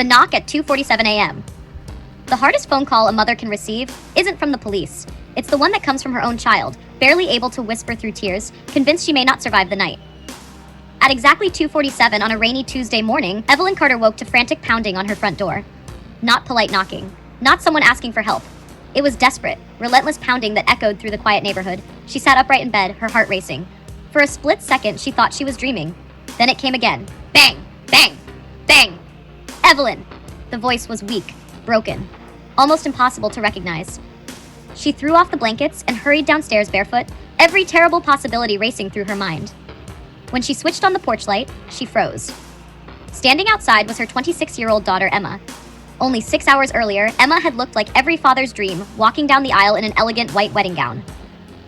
The knock at 2:47 a.m. The hardest phone call a mother can receive isn't from the police. It's the one that comes from her own child, barely able to whisper through tears, convinced she may not survive the night. At exactly 2:47 on a rainy Tuesday morning, Evelyn Carter woke to frantic pounding on her front door. Not polite knocking, not someone asking for help. It was desperate, relentless pounding that echoed through the quiet neighborhood. She sat upright in bed, her heart racing. For a split second, she thought she was dreaming. Then it came again. Bang! Bang! Bang! Evelyn! The voice was weak, broken, almost impossible to recognize. She threw off the blankets and hurried downstairs barefoot, every terrible possibility racing through her mind. When she switched on the porch light, she froze. Standing outside was her 26-year-old daughter, Emma. Only 6 hours earlier, Emma had looked like every father's dream, walking down the aisle in an elegant white wedding gown.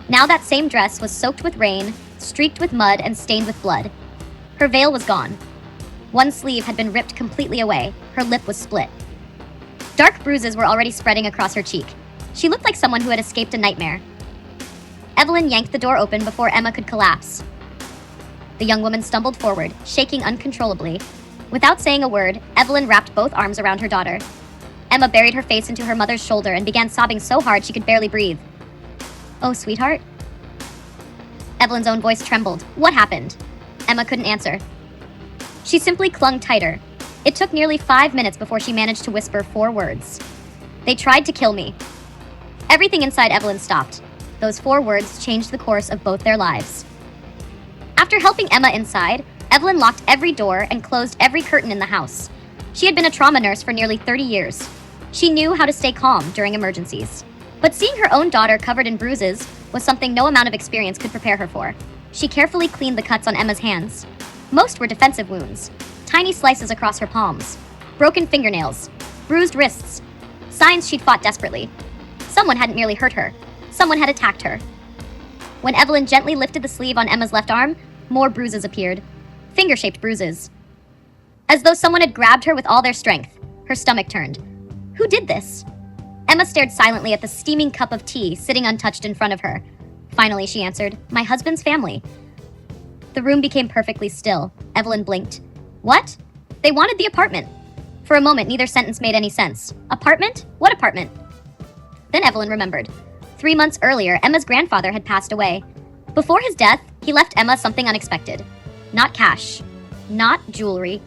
Now that same dress was soaked with rain, streaked with mud, and stained with blood. Her veil was gone. One sleeve had been ripped completely away. Her lip was split. Dark bruises were already spreading across her cheek. She looked like someone who had escaped a nightmare. Evelyn yanked the door open before Emma could collapse. The young woman stumbled forward, shaking uncontrollably. Without saying a word, Evelyn wrapped both arms around her daughter. Emma buried her face into her mother's shoulder and began sobbing so hard she could barely breathe. "Oh, sweetheart?" Evelyn's own voice trembled. What happened? Emma couldn't answer. She simply clung tighter. It took nearly 5 minutes before she managed to whisper 4 words. "They tried to kill me." Everything inside Evelyn stopped. Those 4 words changed the course of both their lives. After helping Emma inside, Evelyn locked every door and closed every curtain in the house. She had been a trauma nurse for nearly 30 years. She knew how to stay calm during emergencies. But seeing her own daughter covered in bruises was something no amount of experience could prepare her for. She carefully cleaned the cuts on Emma's hands. Most were defensive wounds. Tiny slices across her palms. Broken fingernails. Bruised wrists. Signs she'd fought desperately. Someone hadn't merely hurt her. Someone had attacked her. When Evelyn gently lifted the sleeve on Emma's left arm, more bruises appeared. Finger-shaped bruises. As though someone had grabbed her with all their strength, her stomach turned. Who did this? Emma stared silently at the steaming cup of tea sitting untouched in front of her. Finally, she answered, "My husband's family." The room became perfectly still. Evelyn blinked. What? They wanted the apartment. For a moment, neither sentence made any sense. Apartment? What apartment? Then Evelyn remembered. 3 months earlier, Emma's grandfather had passed away. Before his death, he left Emma something unexpected. Not cash. Not jewelry.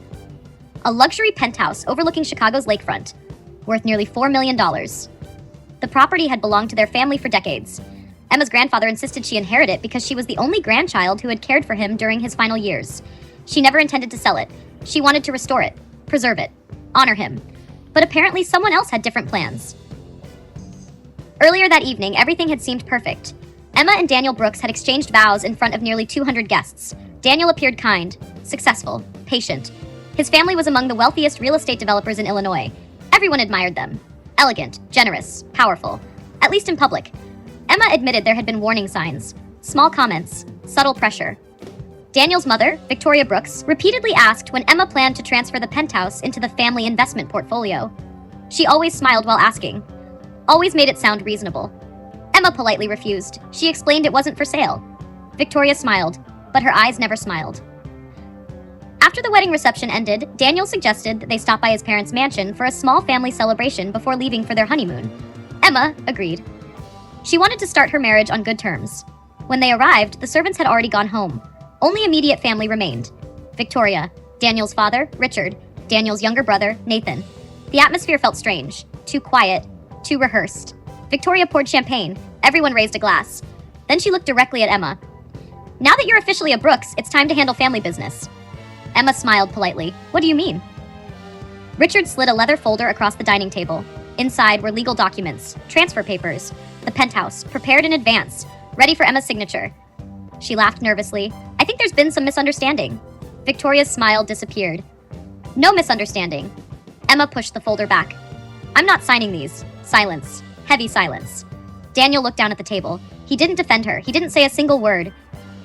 A luxury penthouse overlooking Chicago's lakefront, worth nearly $4 million. The property had belonged to their family for decades. Emma's grandfather insisted she inherit it because she was the only grandchild who had cared for him during his final years. She never intended to sell it. She wanted to restore it, preserve it, honor him. But apparently someone else had different plans. Earlier that evening, everything had seemed perfect. Emma and Daniel Brooks had exchanged vows in front of nearly 200 guests. Daniel appeared kind, successful, patient. His family was among the wealthiest real estate developers in Illinois. Everyone admired them. Elegant, generous, powerful. At least in public. Emma admitted there had been warning signs. Small comments, subtle pressure. Daniel's mother, Victoria Brooks, repeatedly asked when Emma planned to transfer the penthouse into the family investment portfolio. She always smiled while asking. Always made it sound reasonable. Emma politely refused. She explained it wasn't for sale. Victoria smiled, but her eyes never smiled. After the wedding reception ended, Daniel suggested that they stop by his parents' mansion for a small family celebration before leaving for their honeymoon. Emma agreed. She wanted to start her marriage on good terms. When they arrived, the servants had already gone home. Only immediate family remained. Victoria, Daniel's father, Richard, Daniel's younger brother, Nathan. The atmosphere felt strange, too quiet, too rehearsed. Victoria poured champagne. Everyone raised a glass. Then she looked directly at Emma. "Now that you're officially a Brooks, it's time to handle family business." Emma smiled politely. "What do you mean?" Richard slid a leather folder across the dining table. Inside were legal documents, transfer papers, the penthouse, prepared in advance, ready for Emma's signature. She laughed nervously. "I think there's been some misunderstanding." Victoria's smile disappeared. "No misunderstanding." Emma pushed the folder back. "I'm not signing these." Silence. Heavy silence. Daniel looked down at the table. He didn't defend her. He didn't say a single word.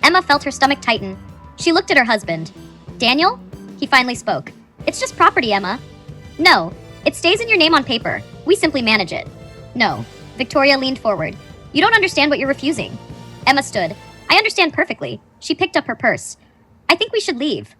Emma felt her stomach tighten. She looked at her husband. "Daniel?" He finally spoke. "It's just property, Emma." "No. It stays in your name on paper. We simply manage it." "No." Victoria leaned forward. "You don't understand what you're refusing." Emma stood. "I understand perfectly." She picked up her purse. "I think we should leave."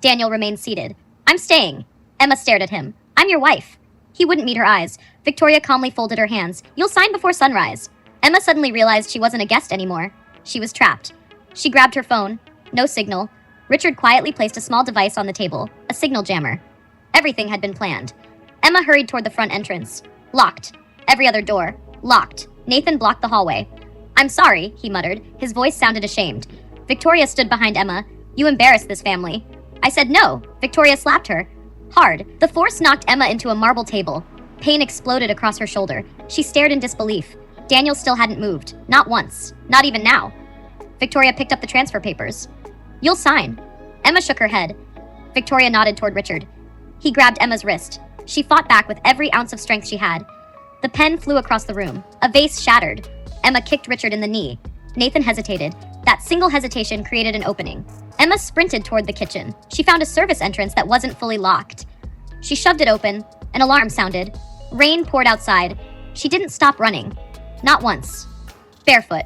Daniel remained seated. "I'm staying." Emma stared at him. I'm your wife. He wouldn't meet her eyes. Victoria calmly folded her hands. You'll sign before sunrise. Emma suddenly realized she wasn't a guest anymore. She was trapped. She grabbed her phone. No signal. Richard quietly placed a small device on the table, a signal jammer. Everything had been planned. Emma hurried toward the front entrance. Locked. Every other door. Locked. Nathan blocked the hallway. I'm sorry, he muttered. His voice sounded ashamed. Victoria stood behind Emma. You embarrassed this family. I said no. Victoria slapped her. Hard. The force knocked Emma into a marble table. Pain exploded across her shoulder. She stared in disbelief. Daniel still hadn't moved. Not once. Not even now. Victoria picked up the transfer papers. You'll sign. Emma shook her head. Victoria nodded toward Richard. He grabbed Emma's wrist. She fought back with every ounce of strength she had. The pen flew across the room. A vase shattered. Emma kicked Richard in the knee. Nathan hesitated. That single hesitation created an opening. Emma sprinted toward the kitchen. She found a service entrance that wasn't fully locked. She shoved it open. An alarm sounded. Rain poured outside. She didn't stop running. Not once. Barefoot.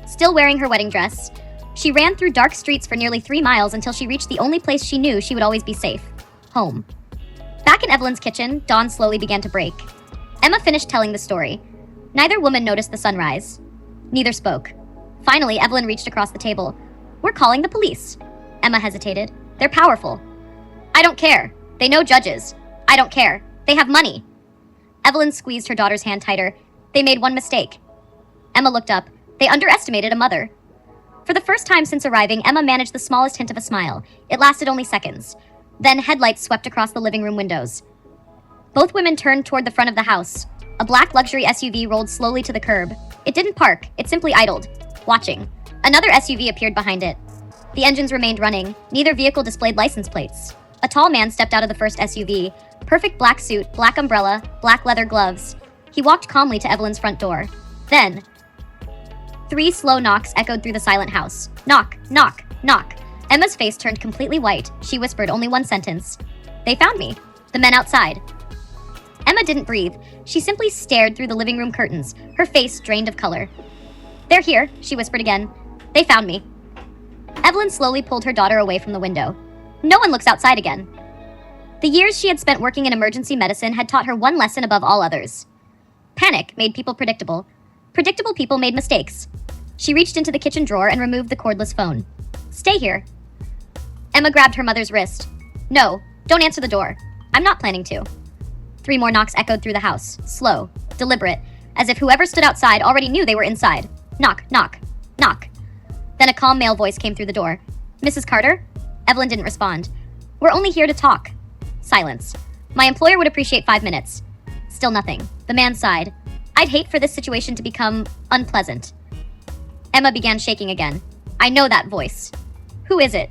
Still wearing her wedding dress. She ran through dark streets for nearly 3 miles until she reached the only place she knew she would always be safe. Home. Back in Evelyn's kitchen, dawn slowly began to break. Emma finished telling the story. Neither woman noticed the sunrise. Neither spoke. Finally, Evelyn reached across the table. We're calling the police. Emma hesitated. They're powerful. I don't care. They know judges. I don't care. They have money. Evelyn squeezed her daughter's hand tighter. They made one mistake. Emma looked up. They underestimated a mother. For the first time since arriving, Emma managed the smallest hint of a smile. It lasted only seconds. Then headlights swept across the living room windows. Both women turned toward the front of the house. A black luxury SUV rolled slowly to the curb. It didn't park. It simply idled, watching. Another SUV appeared behind it. The engines remained running. Neither vehicle displayed license plates. A tall man stepped out of the first SUV. Perfect black suit, black umbrella, black leather gloves. He walked calmly to Evelyn's front door. Then, 3 slow knocks echoed through the silent house. Knock, knock, knock. Emma's face turned completely white. She whispered only one sentence. They found me. The men outside. Emma didn't breathe. She simply stared through the living room curtains, her face drained of color. They're here, she whispered again. They found me. Evelyn slowly pulled her daughter away from the window. No one looks outside again. The years she had spent working in emergency medicine had taught her one lesson above all others. Panic made people predictable. Predictable people made mistakes. She reached into the kitchen drawer and removed the cordless phone. Stay here. Emma grabbed her mother's wrist. No, don't answer the door. I'm not planning to. 3 more knocks echoed through the house, slow, deliberate, as if whoever stood outside already knew they were inside. Knock, knock, knock. Then a calm male voice came through the door. Mrs. Carter? Evelyn didn't respond. We're only here to talk. Silence. My employer would appreciate 5 minutes. Still nothing. The man sighed. I'd hate for this situation to become unpleasant. Emma began shaking again. I know that voice. Who is it?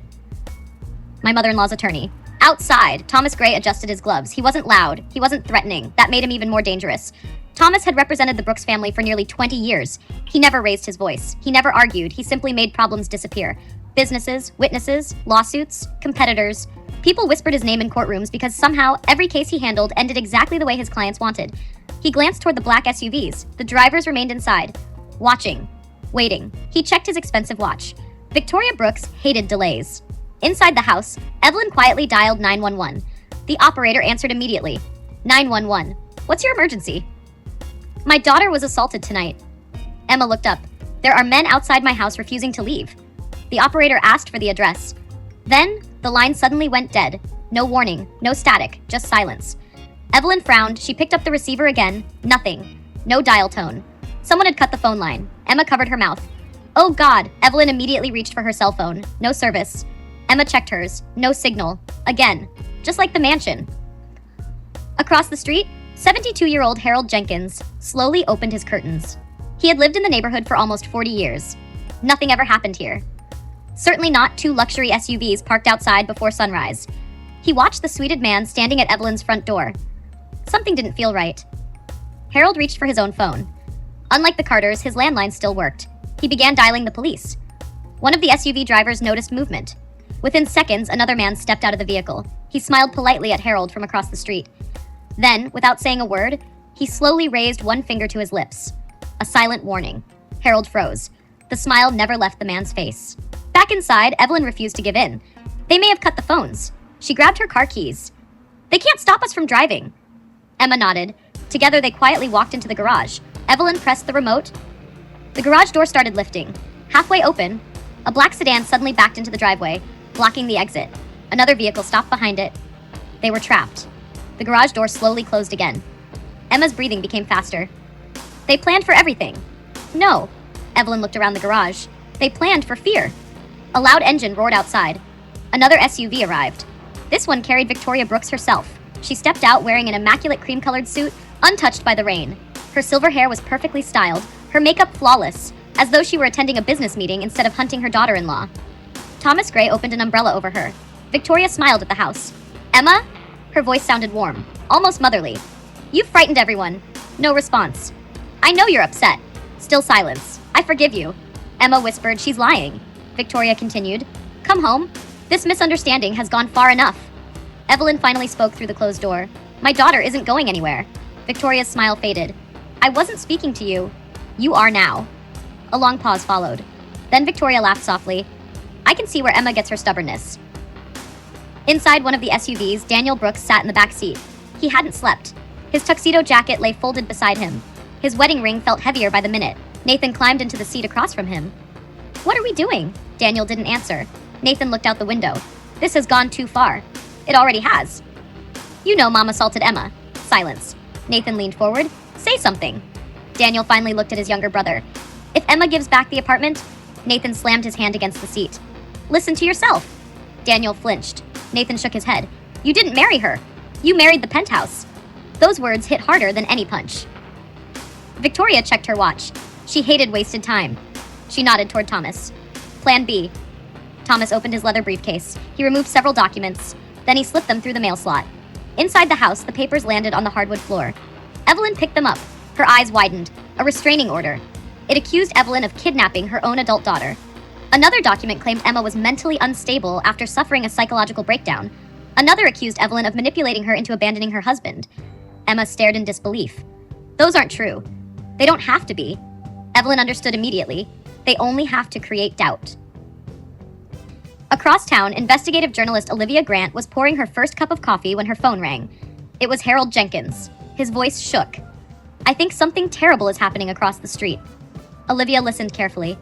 My mother-in-law's attorney. Outside, Thomas Gray adjusted his gloves. He wasn't loud. He wasn't threatening. That made him even more dangerous. Thomas had represented the Brooks family for nearly 20 years. He never raised his voice. He never argued. He simply made problems disappear. Businesses, witnesses, lawsuits, competitors. People whispered his name in courtrooms because somehow every case he handled ended exactly the way his clients wanted. He glanced toward the black SUVs. The drivers remained inside, watching, waiting. He checked his expensive watch. Victoria Brooks hated delays. Inside the house, Evelyn quietly dialed 911. The operator answered immediately. 911. What's your emergency? My daughter was assaulted tonight. Emma looked up. There are men outside my house refusing to leave. The operator asked for the address. Then, the line suddenly went dead. No warning, no static, just silence. Evelyn frowned. She picked up the receiver again. Nothing. No dial tone. Someone had cut the phone line. Emma covered her mouth. Oh God! Evelyn immediately reached for her cell phone. No service. Emma checked hers. No signal. Again. Just like the mansion. Across the street, 72-year-old Harold Jenkins slowly opened his curtains. He had lived in the neighborhood for almost 40 years. Nothing ever happened here. Certainly not 2 luxury SUVs parked outside before sunrise. He watched the suited man standing at Evelyn's front door. Something didn't feel right. Harold reached for his own phone. Unlike the Carters, his landline still worked. He began dialing the police. One of the SUV drivers noticed movement. Within seconds, another man stepped out of the vehicle. He smiled politely at Harold from across the street. Then, without saying a word, he slowly raised one finger to his lips. A silent warning. Harold froze. The smile never left the man's face. Back inside, Evelyn refused to give in. They may have cut the phones. She grabbed her car keys. They can't stop us from driving. Emma nodded. Together, they quietly walked into the garage. Evelyn pressed the remote. The garage door started lifting. Halfway open, a black sedan suddenly backed into the driveway, blocking the exit. Another vehicle stopped behind it. They were trapped. The garage door slowly closed again. Emma's breathing became faster. They planned for everything. No. Evelyn looked around the garage. They planned for fear. A loud engine roared outside. Another SUV arrived. This one carried Victoria Brooks herself. She stepped out wearing an immaculate cream-colored suit, untouched by the rain. Her silver hair was perfectly styled, her makeup flawless, as though she were attending a business meeting instead of hunting her daughter-in-law. Thomas Gray opened an umbrella over her. Victoria smiled at the house. Emma? Her voice sounded warm, almost motherly. You've frightened everyone. No response. I know you're upset. Still silence. I forgive you. Emma whispered, she's lying. Victoria continued. Come home. This misunderstanding has gone far enough. Evelyn finally spoke through the closed door. My daughter isn't going anywhere. Victoria's smile faded. I wasn't speaking to you. You are now. A long pause followed. Then Victoria laughed softly. I can see where Emma gets her stubbornness. Inside one of the SUVs, Daniel Brooks sat in the back seat. He hadn't slept. His tuxedo jacket lay folded beside him. His wedding ring felt heavier by the minute. Nathan climbed into the seat across from him. What are we doing? Daniel didn't answer. Nathan looked out the window. This has gone too far. It already has. You know Mom assaulted Emma. Silence. Nathan leaned forward. Say something. Daniel finally looked at his younger brother. If Emma gives back the apartment... Nathan slammed his hand against the seat. Listen to yourself. Daniel flinched. Nathan shook his head. You didn't marry her. You married the penthouse. Those words hit harder than any punch. Victoria checked her watch. She hated wasted time. She nodded toward Thomas. Plan B. Thomas opened his leather briefcase. He removed several documents. Then he slipped them through the mail slot. Inside the house, the papers landed on the hardwood floor. Evelyn picked them up. Her eyes widened. A restraining order. It accused Evelyn of kidnapping her own adult daughter. Another document claimed Emma was mentally unstable after suffering a psychological breakdown. Another accused Evelyn of manipulating her into abandoning her husband. Emma stared in disbelief. Those aren't true. They don't have to be. Evelyn understood immediately. They only have to create doubt. Across town, investigative journalist Olivia Grant was pouring her first cup of coffee when her phone rang. It was Harold Jenkins. His voice shook. I think something terrible is happening across the street. Olivia listened carefully.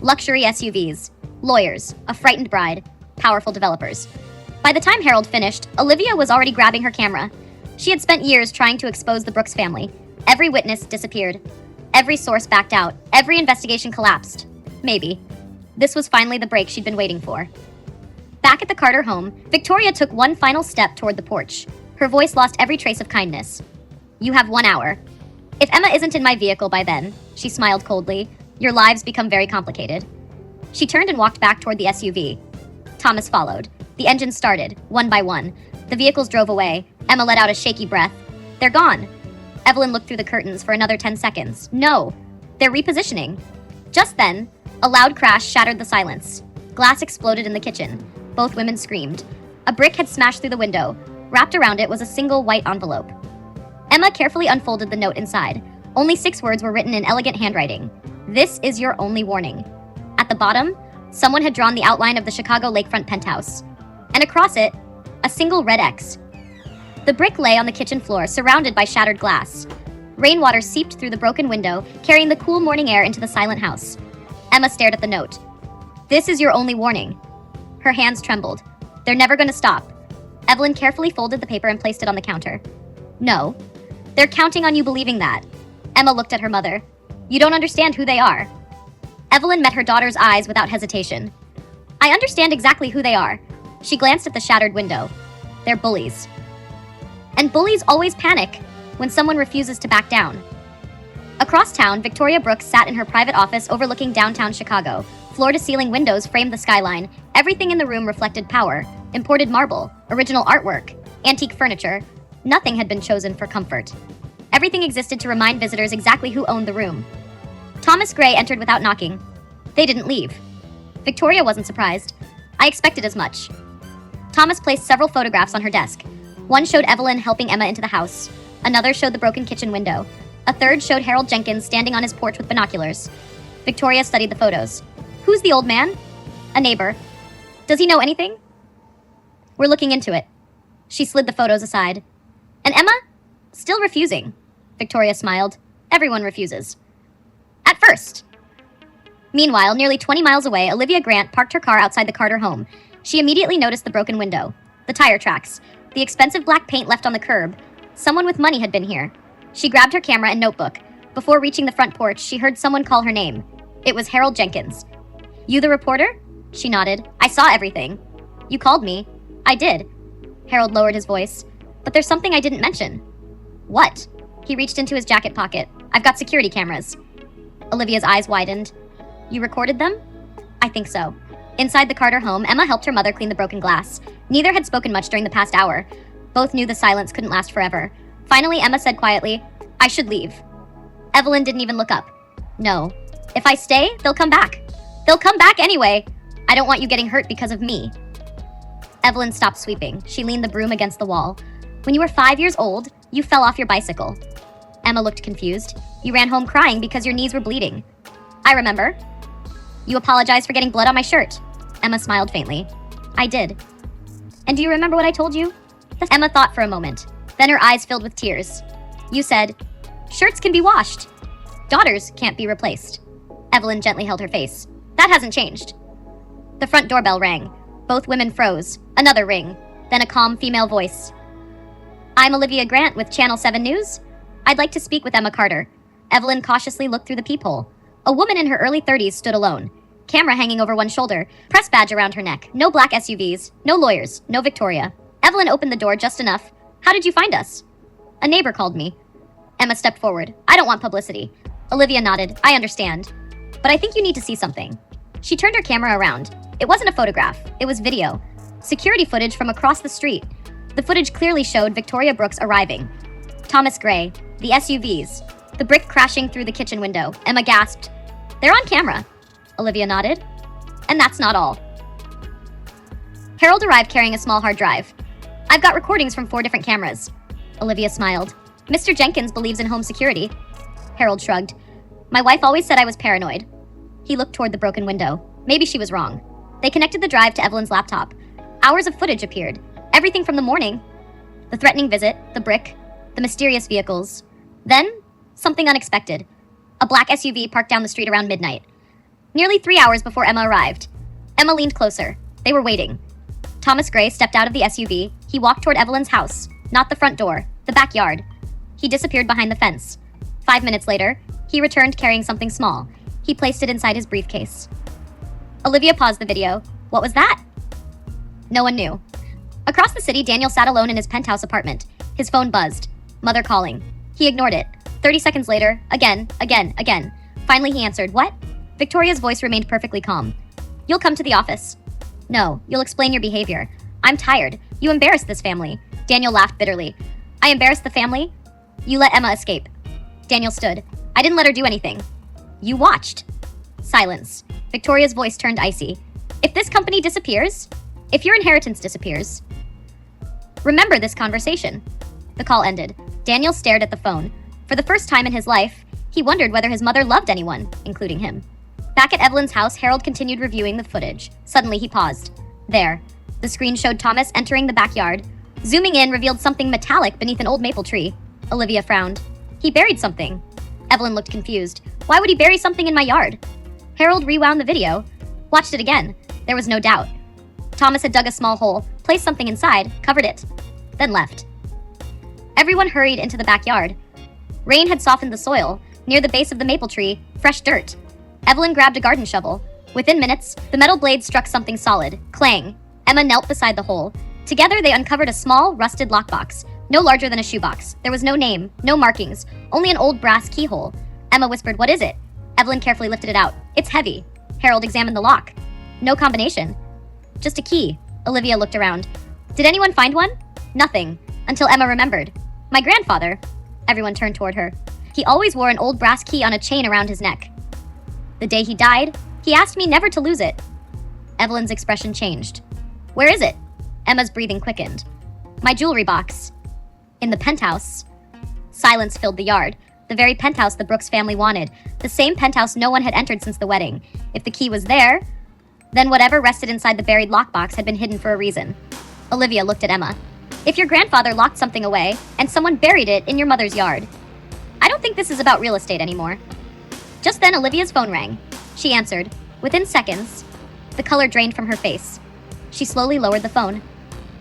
Luxury SUVs, lawyers, a frightened bride, powerful developers. By the time Harold finished, Olivia was already grabbing her camera. She had spent years trying to expose the Brooks family. Every witness disappeared. Every source backed out. Every investigation collapsed. Maybe. This was finally the break she'd been waiting for. Back at the Carter home, Victoria took one final step toward the porch. Her voice lost every trace of kindness. You have 1 hour. If Emma isn't in my vehicle by then, she smiled coldly, your lives become very complicated. She turned and walked back toward the SUV. Thomas followed. The engine started, one by one. The vehicles drove away. Emma let out a shaky breath. They're gone. Evelyn looked through the curtains for another 10 seconds. No, they're repositioning. Just then, a loud crash shattered the silence. Glass exploded in the kitchen. Both women screamed. A brick had smashed through the window. Wrapped around it was a single white envelope. Emma carefully unfolded the note inside. Only 6 words were written in elegant handwriting. This is your only warning. At the bottom, someone had drawn the outline of the Chicago lakefront penthouse. And across it, a single red X. The brick lay on the kitchen floor, surrounded by shattered glass. Rainwater seeped through the broken window, carrying the cool morning air into the silent house. Emma stared at the note. This is your only warning. Her hands trembled. They're never going to stop. Evelyn carefully folded the paper and placed it on the counter. No. They're counting on you believing that. Emma looked at her mother. You don't understand who they are. Evelyn met her daughter's eyes without hesitation. I understand exactly who they are. She glanced at the shattered window. They're bullies. And bullies always panic when someone refuses to back down. Across town, Victoria Brooks sat in her private office overlooking downtown Chicago. Floor-to-ceiling windows framed the skyline. Everything in the room reflected power. Imported marble, original artwork, antique furniture. Nothing had been chosen for comfort. Everything existed to remind visitors exactly who owned the room. Thomas Gray entered without knocking. They didn't leave. Victoria wasn't surprised. I expected as much. Thomas placed several photographs on her desk. One showed Evelyn helping Emma into the house. Another showed the broken kitchen window. A third showed Harold Jenkins standing on his porch with binoculars. Victoria studied the photos. Who's the old man? A neighbor. Does he know anything? We're looking into it. She slid the photos aside. And Emma? Still refusing. Victoria smiled. Everyone refuses. At first. Meanwhile, nearly 20 miles away, Olivia Grant parked her car outside the Carter home. She immediately noticed the broken window, the tire tracks, the expensive black paint left on the curb. Someone with money had been here. She grabbed her camera and notebook. Before reaching the front porch, she heard someone call her name. It was Harold Jenkins. You the reporter? She nodded. I saw everything. You called me. I did. Harold lowered his voice. But there's something I didn't mention. What? He reached into his jacket pocket. I've got security cameras. Olivia's eyes widened. You recorded them? I think so. Inside the Carter home, Emma helped her mother clean the broken glass. Neither had spoken much during the past hour. Both knew the silence couldn't last forever. Finally, Emma said quietly, I should leave. Evelyn didn't even look up. No. If I stay, they'll come back. They'll come back anyway. I don't want you getting hurt because of me. Evelyn stopped sweeping. She leaned the broom against the wall. When you were 5 years old, you fell off your bicycle. Emma looked confused. You ran home crying because your knees were bleeding. I remember. You apologized for getting blood on my shirt. Emma smiled faintly. I did. And do you remember what I told you? Emma thought for a moment. Then her eyes filled with tears. You said, shirts can be washed. Daughters can't be replaced. Evelyn gently held her face. That hasn't changed. The front doorbell rang. Both women froze. Another ring. Then a calm female voice. I'm Olivia Grant with Channel 7 News. I'd like to speak with Emma Carter. Evelyn cautiously looked through the peephole. A woman in her early 30s stood alone. Camera hanging over one shoulder, press badge around her neck. No black SUVs, no lawyers, no Victoria. Evelyn opened the door just enough. How did you find us? A neighbor called me. Emma stepped forward. I don't want publicity. Olivia nodded. I understand. But I think you need to see something. She turned her camera around. It wasn't a photograph. It was video. Security footage from across the street. The footage clearly showed Victoria Brooks arriving. Thomas Gray, the SUVs, the brick crashing through the kitchen window. Emma gasped. They're on camera. Olivia nodded. And that's not all. Harold arrived carrying a small hard drive. I've got recordings from 4 different cameras. Olivia smiled. Mr. Jenkins believes in home security. Harold shrugged. My wife always said I was paranoid. He looked toward the broken window. Maybe she was wrong. They connected the drive to Evelyn's laptop. Hours of footage appeared. Everything from the morning. The threatening visit, the brick, the mysterious vehicles. Then, something unexpected. A black SUV parked down the street around midnight. Nearly 3 hours before Emma arrived. Emma leaned closer. They were waiting. Thomas Gray stepped out of the SUV. He walked toward Evelyn's house. Not the front door, the backyard. He disappeared behind the fence. 5 minutes later, he returned carrying something small. He placed it inside his briefcase. Olivia paused the video. What was that? No one knew. Across the city, Daniel sat alone in his penthouse apartment. His phone buzzed. Mother calling. He ignored it. 30 seconds later, again. Finally, he answered, What? Victoria's voice remained perfectly calm. You'll come to the office. No, you'll explain your behavior. I'm tired. You embarrassed this family. Daniel laughed bitterly. I embarrassed the family? You let Emma escape. Daniel stood. I didn't let her do anything. You watched. Silence. Victoria's voice turned icy. If this company disappears, if your inheritance disappears, remember this conversation. The call ended. Daniel stared at the phone. For the first time in his life, he wondered whether his mother loved anyone, including him. Back at Evelyn's house, Harold continued reviewing the footage. Suddenly, he paused. There. The screen showed Thomas entering the backyard. Zooming in revealed something metallic beneath an old maple tree. Olivia frowned. He buried something. Evelyn looked confused. Why would he bury something in my yard? Harold rewound the video. Watched it again. There was no doubt. Thomas had dug a small hole, placed something inside, covered it, then left. Everyone hurried into the backyard. Rain had softened the soil. Near the base of the maple tree, fresh dirt. Evelyn grabbed a garden shovel. Within minutes, the metal blade struck something solid. Clang. Emma knelt beside the hole. Together, they uncovered a small, rusted lockbox. No larger than a shoebox. There was no name, no markings, only an old brass keyhole. Emma whispered, What is it? Evelyn carefully lifted it out. It's heavy. Harold examined the lock. No combination. Just a key. Olivia looked around. Did anyone find one? Nothing. Until Emma remembered. My grandfather. Everyone turned toward her. He always wore an old brass key on a chain around his neck. The day he died, he asked me never to lose it. Evelyn's expression changed. Where is it? Emma's breathing quickened. My jewelry box. In the penthouse. Silence filled the yard. The very penthouse the Brooks family wanted. The same penthouse no one had entered since the wedding. If the key was there, then whatever rested inside the buried lockbox had been hidden for a reason. Olivia looked at Emma. If your grandfather locked something away and someone buried it in your mother's yard. I don't think this is about real estate anymore. Just then, Olivia's phone rang. She answered. Within seconds, the color drained from her face. She slowly lowered the phone.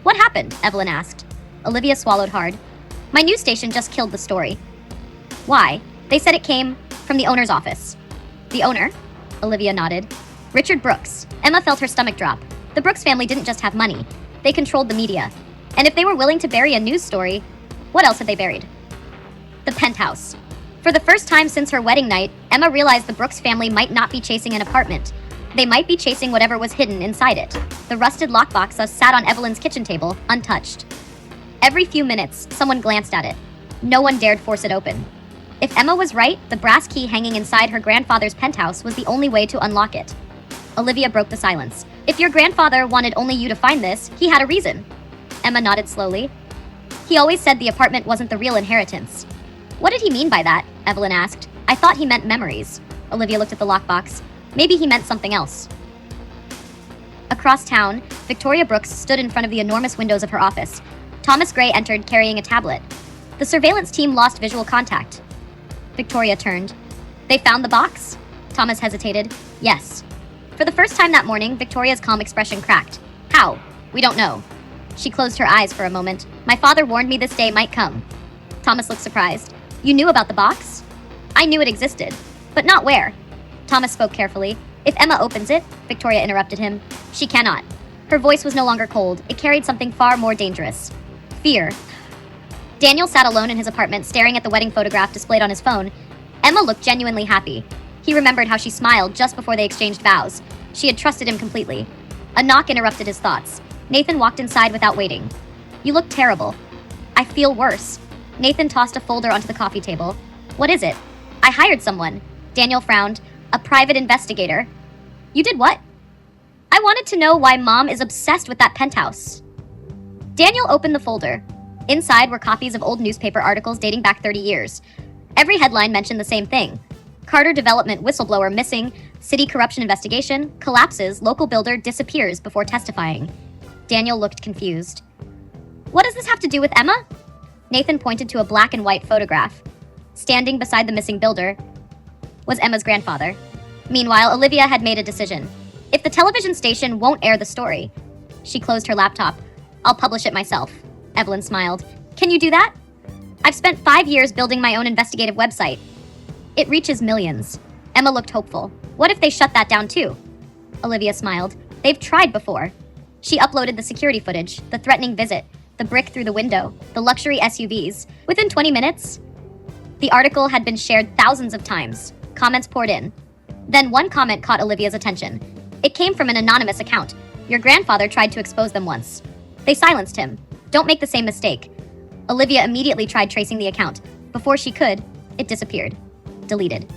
What happened? Evelyn asked. Olivia swallowed hard. My news station just killed the story. Why? They said it came from the owner's office. The owner? Olivia nodded. Richard Brooks. Emma felt her stomach drop. The Brooks family didn't just have money. They controlled the media. And if they were willing to bury a news story, what else had they buried? The penthouse. For the first time since her wedding night, Emma realized the Brooks family might not be chasing an apartment. They might be chasing whatever was hidden inside it. The rusted lockbox thus sat on Evelyn's kitchen table, untouched. Every few minutes, someone glanced at it. No one dared force it open. If Emma was right, the brass key hanging inside her grandfather's penthouse was the only way to unlock it. Olivia broke the silence. If your grandfather wanted only you to find this, he had a reason. Emma nodded slowly. He always said the apartment wasn't the real inheritance. What did he mean by that? Evelyn asked. I thought he meant memories. Olivia looked at the lockbox. Maybe he meant something else. Across town, Victoria Brooks stood in front of the enormous windows of her office. Thomas Gray entered carrying a tablet. The surveillance team lost visual contact. Victoria turned. They found the box? Thomas hesitated. Yes. For the first time that morning, Victoria's calm expression cracked. How? We don't know. She closed her eyes for a moment. My father warned me this day might come. Thomas looked surprised. You knew about the box? I knew it existed, but not where. Thomas spoke carefully. If Emma opens it, Victoria interrupted him. She cannot. Her voice was no longer cold. It carried something far more dangerous. Fear. Daniel sat alone in his apartment, staring at the wedding photograph displayed on his phone. Emma looked genuinely happy. He remembered how she smiled just before they exchanged vows. She had trusted him completely. A knock interrupted his thoughts. Nathan walked inside without waiting. You look terrible. I feel worse. Nathan tossed a folder onto the coffee table. What is it? I hired someone. Daniel frowned. A private investigator. You did what? I wanted to know why Mom is obsessed with that penthouse. Daniel opened the folder. Inside were copies of old newspaper articles dating back 30 years. Every headline mentioned the same thing. Carter Development whistleblower missing, city corruption investigation, collapses, local builder disappears before testifying. Daniel looked confused. What does this have to do with Emma? Nathan pointed to a black and white photograph. Standing beside the missing builder was Emma's grandfather. Meanwhile, Olivia had made a decision. If the television station won't air the story, she closed her laptop. I'll publish it myself. Evelyn smiled. Can you do that? I've spent 5 years building my own investigative website. It reaches millions. Emma looked hopeful. What if they shut that down too? Olivia smiled. They've tried before. She uploaded the security footage, the threatening visit, the brick through the window, the luxury SUVs. Within 20 minutes, the article had been shared thousands of times. Comments poured in. Then one comment caught Olivia's attention. It came from an anonymous account. Your grandfather tried to expose them once. They silenced him. Don't make the same mistake. Olivia immediately tried tracing the account. Before she could, it disappeared. Deleted.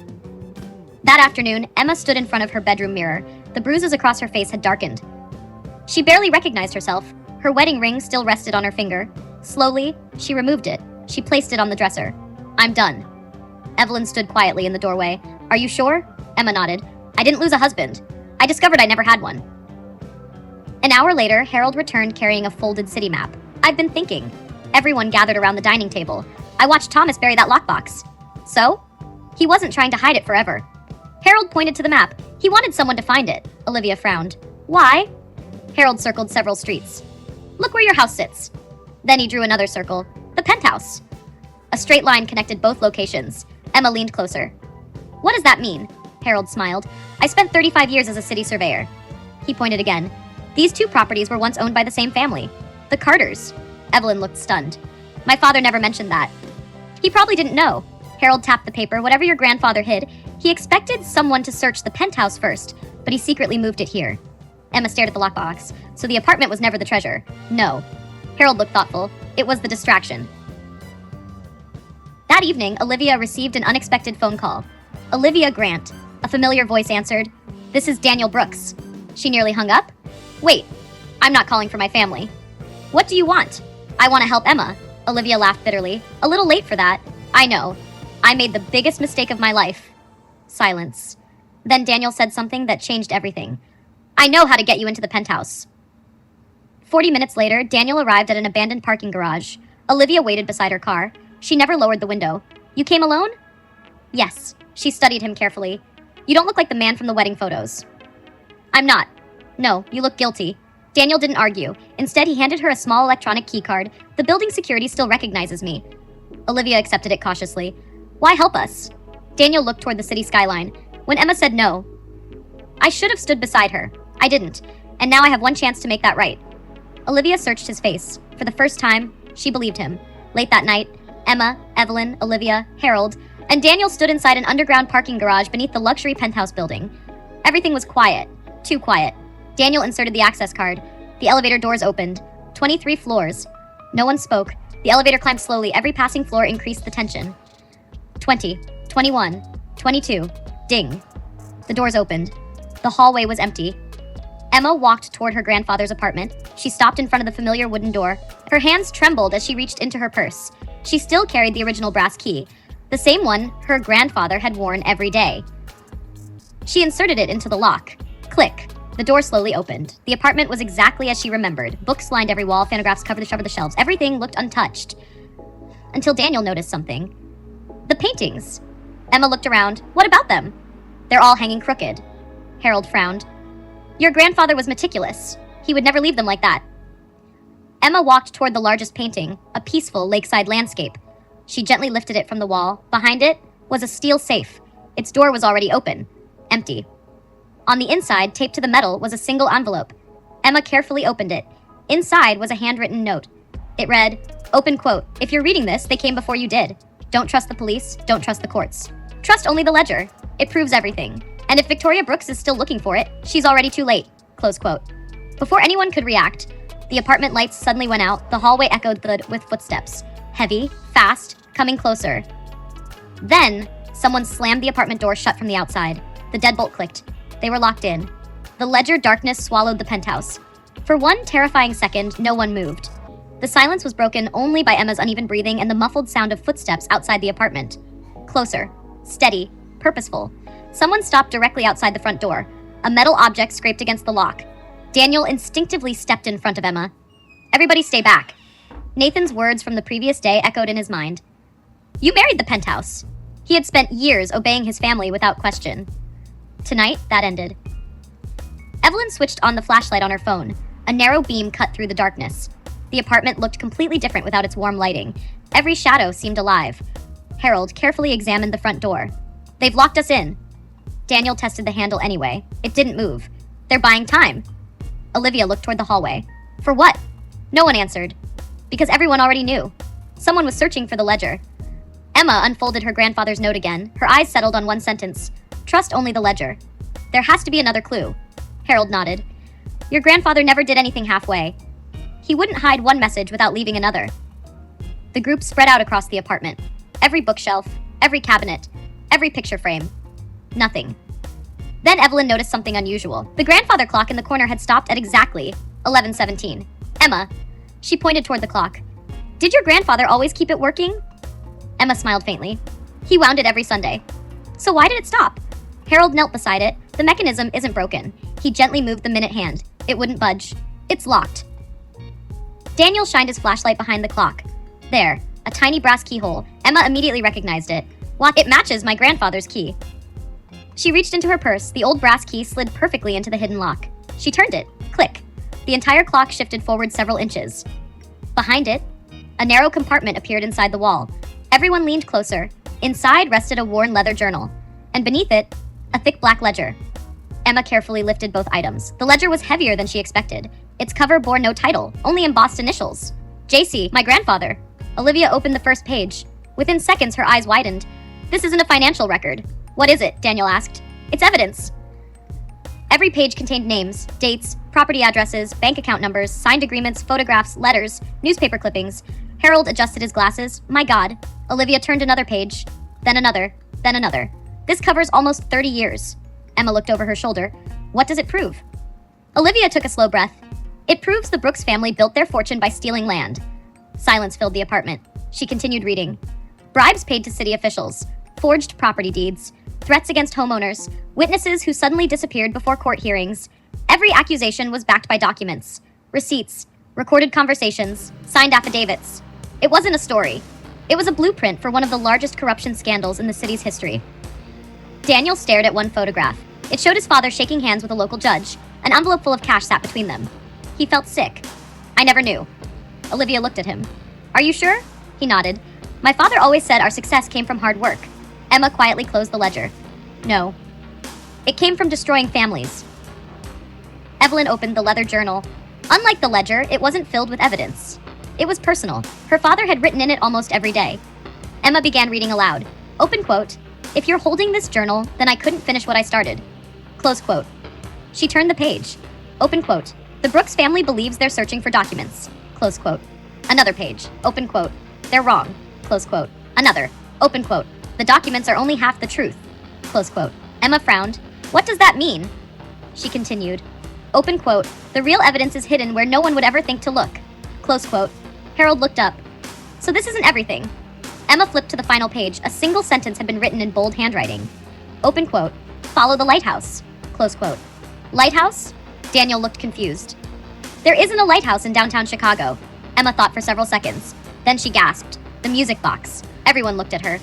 That afternoon, Emma stood in front of her bedroom mirror. The bruises across her face had darkened. She barely recognized herself. Her wedding ring still rested on her finger. Slowly, she removed it. She placed it on the dresser. I'm done. Evelyn stood quietly in the doorway. Are you sure? Emma nodded. I didn't lose a husband. I discovered I never had one. An hour later, Harold returned carrying a folded city map. I've been thinking. Everyone gathered around the dining table. I watched Thomas bury that lockbox. So? He wasn't trying to hide it forever. Harold pointed to the map. He wanted someone to find it. Olivia frowned. Why? Harold circled several streets. Look where your house sits. Then he drew another circle. The penthouse. A straight line connected both locations. Emma leaned closer. What does that mean? Harold smiled. I spent 35 years as a city surveyor. He pointed again. These two properties were once owned by the same family. The Carters. Evelyn looked stunned. My father never mentioned that. He probably didn't know. Harold tapped the paper. Whatever your grandfather hid, he expected someone to search the penthouse first, but he secretly moved it here. Emma stared at the lockbox. So the apartment was never the treasure. No. Harold looked thoughtful. It was the distraction. That evening, Olivia received an unexpected phone call. Olivia Grant. A familiar voice answered. This is Daniel Brooks. She nearly hung up. Wait, I'm not calling for my family. What do you want? I want to help Emma. Olivia laughed bitterly. A little late for that. I know. I made the biggest mistake of my life. Silence. Then Daniel said something that changed everything. I know how to get you into the penthouse. 40 minutes later, Daniel arrived at an abandoned parking garage. Olivia waited beside her car. She never lowered the window. You came alone? Yes. She studied him carefully. You don't look like the man from the wedding photos. I'm not. No, you look guilty. Daniel didn't argue. Instead, he handed her a small electronic keycard. The building security still recognizes me. Olivia accepted it cautiously. Why help us? Daniel looked toward the city skyline. When Emma said no, I should have stood beside her. I didn't. And now I have one chance to make that right. Olivia searched his face. For the first time, she believed him. Late that night, Emma, Evelyn, Olivia, Harold, and Daniel stood inside an underground parking garage beneath the luxury penthouse building. Everything was quiet. Too quiet. Daniel inserted the access card. The elevator doors opened. 23 floors. No one spoke. The elevator climbed slowly. Every passing floor increased the tension. 20, 21, 22. Ding. The doors opened. The hallway was empty. Emma walked toward her grandfather's apartment. She stopped in front of the familiar wooden door. Her hands trembled as she reached into her purse. She still carried the original brass key, the same one her grandfather had worn every day. She inserted it into the lock. Click. The door slowly opened. The apartment was exactly as she remembered. Books lined every wall, photographs covered the shelves. Everything looked untouched. Until Daniel noticed something. The paintings. Emma looked around. What about them? They're all hanging crooked. Harold frowned. Your grandfather was meticulous. He would never leave them like that. Emma walked toward the largest painting, a peaceful lakeside landscape. She gently lifted it from the wall. Behind it was a steel safe. Its door was already open. Empty. On the inside, taped to the metal, was a single envelope. Emma carefully opened it. Inside was a handwritten note. It read, open quote, if you're reading this, they came before you did. Don't trust the police, don't trust the courts. Trust only the ledger. It proves everything. And if Victoria Brooks is still looking for it, she's already too late. Close quote. Before anyone could react, the apartment lights suddenly went out. The hallway echoed with footsteps. Heavy, fast, coming closer. Then, someone slammed the apartment door shut from the outside. The deadbolt clicked. They were locked in. The ledger darkness swallowed the penthouse. For one terrifying second, no one moved. The silence was broken only by Emma's uneven breathing and the muffled sound of footsteps outside the apartment. Closer. Steady. Purposeful. Someone stopped directly outside the front door. A metal object scraped against the lock. Daniel instinctively stepped in front of Emma. Everybody stay back. Nathan's words from the previous day echoed in his mind. You married the penthouse. He had spent years obeying his family without question. Tonight, that ended. Evelyn switched on the flashlight on her phone. A narrow beam cut through the darkness. The apartment looked completely different without its warm lighting. Every shadow seemed alive. Harold carefully examined the front door. They've locked us in. Daniel tested the handle anyway. It didn't move. They're buying time. Olivia looked toward the hallway. For what? No one answered. Because everyone already knew. Someone was searching for the ledger. Emma unfolded her grandfather's note again. Her eyes settled on one sentence. Trust only the ledger. There has to be another clue. Harold nodded. Your grandfather never did anything halfway. He wouldn't hide one message without leaving another. The group spread out across the apartment. Every bookshelf, every cabinet, every picture frame. Nothing. Then Evelyn noticed something unusual. The grandfather clock in the corner had stopped at exactly 11:17. Emma. She pointed toward the clock. Did your grandfather always keep it working? Emma smiled faintly. He wound it every Sunday. So why did it stop? Harold knelt beside it. The mechanism isn't broken. He gently moved the minute hand. It wouldn't budge. It's locked. Daniel shined his flashlight behind the clock. There, a tiny brass keyhole. Emma immediately recognized it. What? It matches my grandfather's key. She reached into her purse. The old brass key slid perfectly into the hidden lock. She turned it. Click. The entire clock shifted forward several inches. Behind it, a narrow compartment appeared inside the wall. Everyone leaned closer. Inside rested a worn leather journal, and beneath it, a thick black ledger. Emma carefully lifted both items. The ledger was heavier than she expected. Its cover bore no title, only embossed initials. JC, my grandfather. Olivia opened the first page. Within seconds, her eyes widened. This isn't a financial record. What is it? Daniel asked. It's evidence. Every page contained names, dates, property addresses, bank account numbers, signed agreements, photographs, letters, newspaper clippings. Harold adjusted his glasses. My God. Olivia turned another page, then another, then another. This covers almost 30 years. Emma looked over her shoulder. What does it prove? Olivia took a slow breath. It proves the Brooks family built their fortune by stealing land. Silence filled the apartment. She continued reading. Bribes paid to city officials, forged property deeds, threats against homeowners, witnesses who suddenly disappeared before court hearings. Every accusation was backed by documents, receipts, Recorded conversations, signed affidavits. It wasn't a story. It was a blueprint for one of the largest corruption scandals in the city's history. Daniel stared at one photograph. It showed his father shaking hands with a local judge. An envelope full of cash sat between them. He felt sick. I never knew. Olivia looked at him. Are you sure? He nodded. My father always said our success came from hard work. Emma quietly closed the ledger. No. It came from destroying families. Evelyn opened the leather journal. Unlike the ledger, it wasn't filled with evidence. It was personal. Her father had written in it almost every day. Emma began reading aloud. Open quote. If you're holding this journal, then I couldn't finish what I started. Close quote. She turned the page. Open quote. The Brooks family believes they're searching for documents. Close quote. Another page. Open quote. They're wrong. Close quote. Another. Open quote. The documents are only half the truth. Close quote. Emma frowned. What does that mean? She continued. Open quote. The real evidence is hidden where no one would ever think to look. Close quote. Harold looked up. So this isn't everything. Emma flipped to the final page. A single sentence had been written in bold handwriting. Open quote. Follow the lighthouse. Close quote. Lighthouse? Daniel looked confused. There isn't a lighthouse in downtown Chicago. Emma thought for several seconds. Then she gasped. The music box. Everyone looked at her.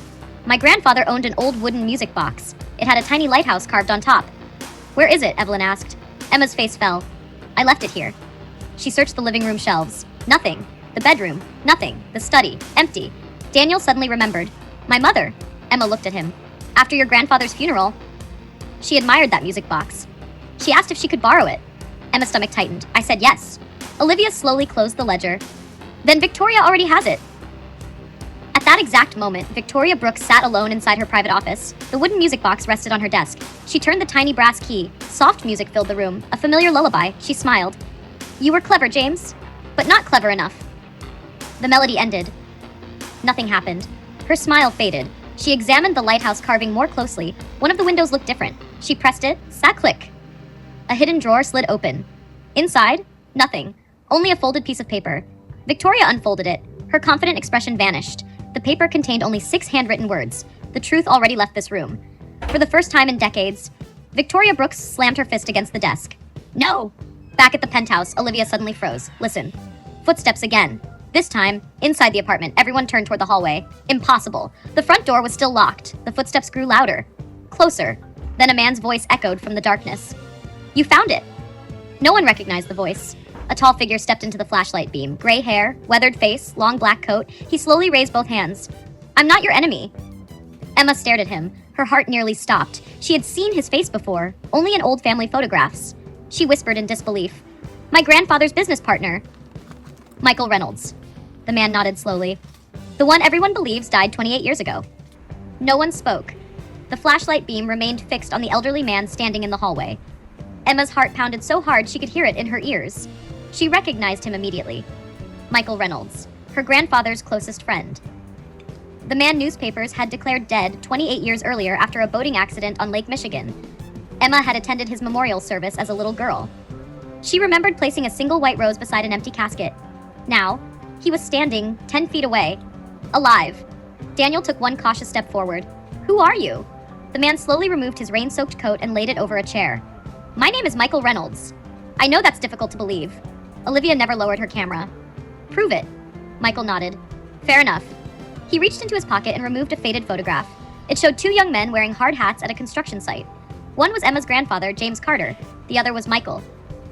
My grandfather owned an old wooden music box. It had a tiny lighthouse carved on top. Where is it? Evelyn asked. Emma's face fell. I left it here. She searched the living room shelves. Nothing. The bedroom. Nothing. The study. Empty. Daniel suddenly remembered. My mother. Emma looked at him. After your grandfather's funeral. She admired that music box. She asked if she could borrow it. Emma's stomach tightened. I said yes. Olivia slowly closed the ledger. Then Victoria already has it. At that exact moment, Victoria Brooks sat alone inside her private office. The wooden music box rested on her desk. She turned the tiny brass key. Soft music filled the room, a familiar lullaby. She smiled. You were clever, James, but not clever enough. The melody ended. Nothing happened. Her smile faded. She examined the lighthouse carving more closely. One of the windows looked different. She pressed it. Sat click. A hidden drawer slid open. Inside, nothing. Only a folded piece of paper. Victoria unfolded it. Her confident expression vanished. The paper contained only 6 handwritten words. The truth already left this room. For the first time in decades, Victoria Brooks slammed her fist against the desk. No! Back at the penthouse, Olivia suddenly froze. Listen. Footsteps again. This time, inside the apartment, everyone turned toward the hallway. Impossible. The front door was still locked. The footsteps grew louder. Closer. Then a man's voice echoed from the darkness. You found it. No one recognized the voice. A tall figure stepped into the flashlight beam. Gray hair, weathered face, long black coat. He slowly raised both hands. I'm not your enemy. Emma stared at him. Her heart nearly stopped. She had seen his face before, only in old family photographs. She whispered in disbelief. My grandfather's business partner. Michael Reynolds. The man nodded slowly. The one everyone believes died 28 years ago. No one spoke. The flashlight beam remained fixed on the elderly man standing in the hallway. Emma's heart pounded so hard she could hear it in her ears. She recognized him immediately. Michael Reynolds, her grandfather's closest friend. The man newspapers had declared dead 28 years earlier after a boating accident on Lake Michigan. Emma had attended his memorial service as a little girl. She remembered placing a single white rose beside an empty casket. Now, he was standing 10 feet away, alive. Daniel took one cautious step forward. Who are you? The man slowly removed his rain-soaked coat and laid it over a chair. My name is Michael Reynolds. I know that's difficult to believe. Olivia never lowered her camera. Prove it. Michael nodded. Fair enough. He reached into his pocket and removed a faded photograph. It showed 2 young men wearing hard hats at a construction site. One was Emma's grandfather, James Carter. The other was Michael.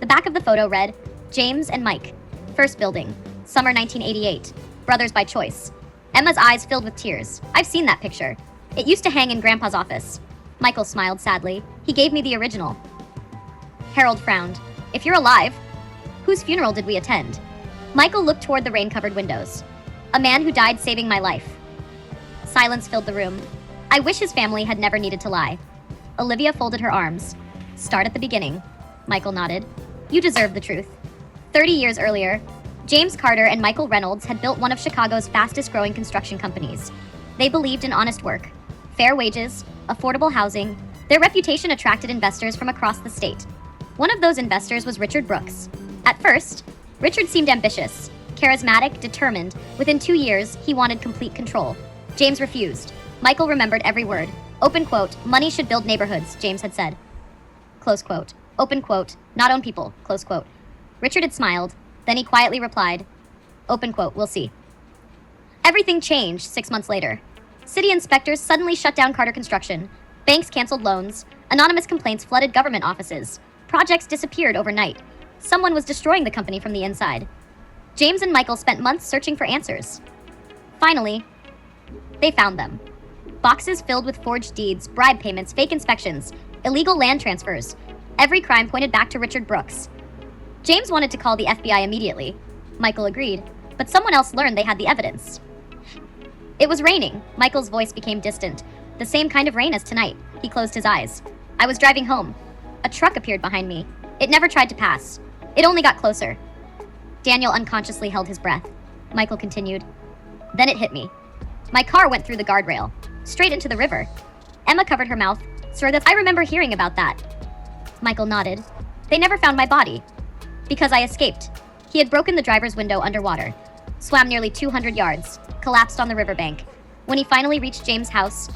The back of the photo read, James and Mike. First building. Summer 1988. Brothers by choice. Emma's eyes filled with tears. I've seen that picture. It used to hang in Grandpa's office. Michael smiled sadly. He gave me the original. Harold frowned. If you're alive, whose funeral did we attend? Michael looked toward the rain-covered windows. A man who died saving my life. Silence filled the room. I wish his family had never needed to lie. Olivia folded her arms. Start at the beginning. Michael nodded. You deserve the truth. 30 years earlier, James Carter and Michael Reynolds had built one of Chicago's fastest-growing construction companies. They believed in honest work, fair wages, affordable housing. Their reputation attracted investors from across the state. One of those investors was Richard Brooks. At first, Richard seemed ambitious, charismatic, determined. Within 2 years, he wanted complete control. James refused. Michael remembered every word. Open quote, money should build neighborhoods, James had said. Close quote. Open quote, not own people, close quote. Richard had smiled. Then he quietly replied, open quote, we'll see. Everything changed 6 months later. City inspectors suddenly shut down Carter construction. Banks canceled loans. Anonymous complaints flooded government offices. Projects disappeared overnight. Someone was destroying the company from the inside. James and Michael spent months searching for answers. Finally, they found them. Boxes filled with forged deeds, bribe payments, fake inspections, illegal land transfers. Every crime pointed back to Richard Brooks. James wanted to call the FBI immediately. Michael agreed, but someone else learned they had the evidence. It was raining. Michael's voice became distant. The same kind of rain as tonight. He closed his eyes. I was driving home. A truck appeared behind me. It never tried to pass. It only got closer. Daniel unconsciously held his breath. Michael continued. Then it hit me. My car went through the guardrail, straight into the river. Emma covered her mouth. Sir, that I remember hearing about that. Michael nodded. They never found my body. Because I escaped. He had broken the driver's window underwater, swam nearly 200 yards, collapsed on the riverbank. When he finally reached James' house,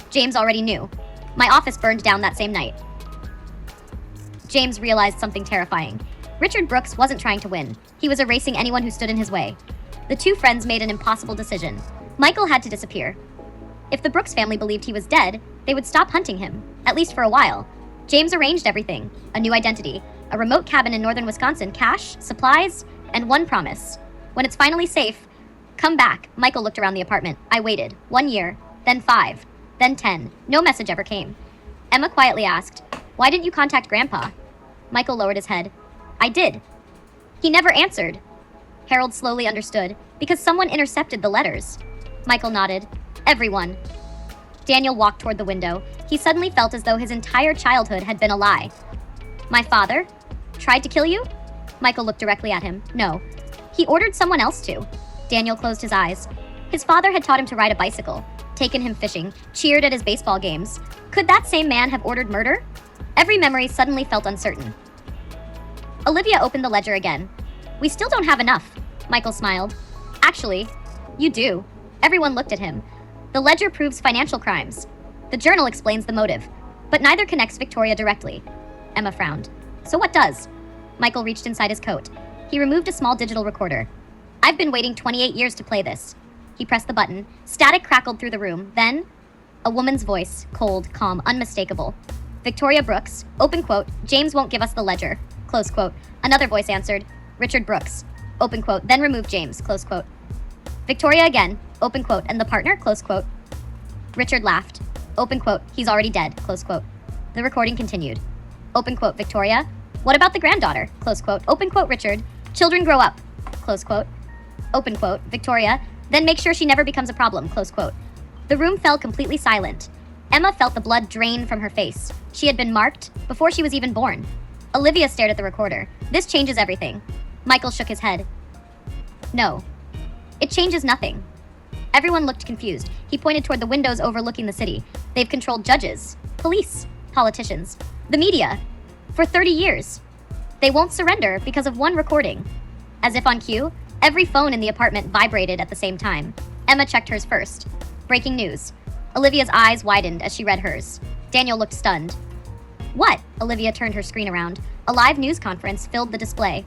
James already knew. My office burned down that same night. James realized something terrifying. Richard Brooks wasn't trying to win. He was erasing anyone who stood in his way. The two friends made an impossible decision. Michael had to disappear. If the Brooks family believed he was dead, they would stop hunting him, at least for a while. James arranged everything: a new identity, a remote cabin in northern Wisconsin, cash, supplies, and one promise. When it's finally safe, come back. Michael looked around the apartment. I waited. 1 year, then 5, then 10. No message ever came. Emma quietly asked, why didn't you contact Grandpa? Michael lowered his head. I did. He never answered. Harold slowly understood, because someone intercepted the letters. Michael nodded. Everyone. Daniel walked toward the window. He suddenly felt as though his entire childhood had been a lie. My father? Tried to kill you? Michael looked directly at him. No. He ordered someone else to. Daniel closed his eyes. His father had taught him to ride a bicycle, taken him fishing, cheered at his baseball games. Could that same man have ordered murder? Every memory suddenly felt uncertain. Olivia opened the ledger again. We still don't have enough. Michael smiled. Actually, you do. Everyone looked at him. The ledger proves financial crimes. The journal explains the motive, but neither connects Victoria directly. Emma frowned. So what does? Michael reached inside his coat. He removed a small digital recorder. I've been waiting 28 years to play this. He pressed the button. Static crackled through the room. Then, a woman's voice, cold, calm, unmistakable. Victoria Brooks, open quote, James won't give us the ledger, close quote. Another voice answered, Richard Brooks, open quote, then remove James, close quote. Victoria again, open quote, and the partner, close quote. Richard laughed, open quote, he's already dead, close quote. The recording continued. Open quote, Victoria, what about the granddaughter, close quote, open quote, Richard, children grow up, close quote. Open quote, Victoria, then make sure she never becomes a problem, close quote. The room fell completely silent. Emma felt the blood drain from her face. She had been marked before she was even born. Olivia stared at the recorder. This changes everything. Michael shook his head. No. It changes nothing. Everyone looked confused. He pointed toward the windows overlooking the city. They've controlled judges, police, politicians, the media, for 30 years. They won't surrender because of one recording. As if on cue, every phone in the apartment vibrated at the same time. Emma checked hers first. Breaking news. Olivia's eyes widened as she read hers. Daniel looked stunned. What? Olivia turned her screen around. A live news conference filled the display.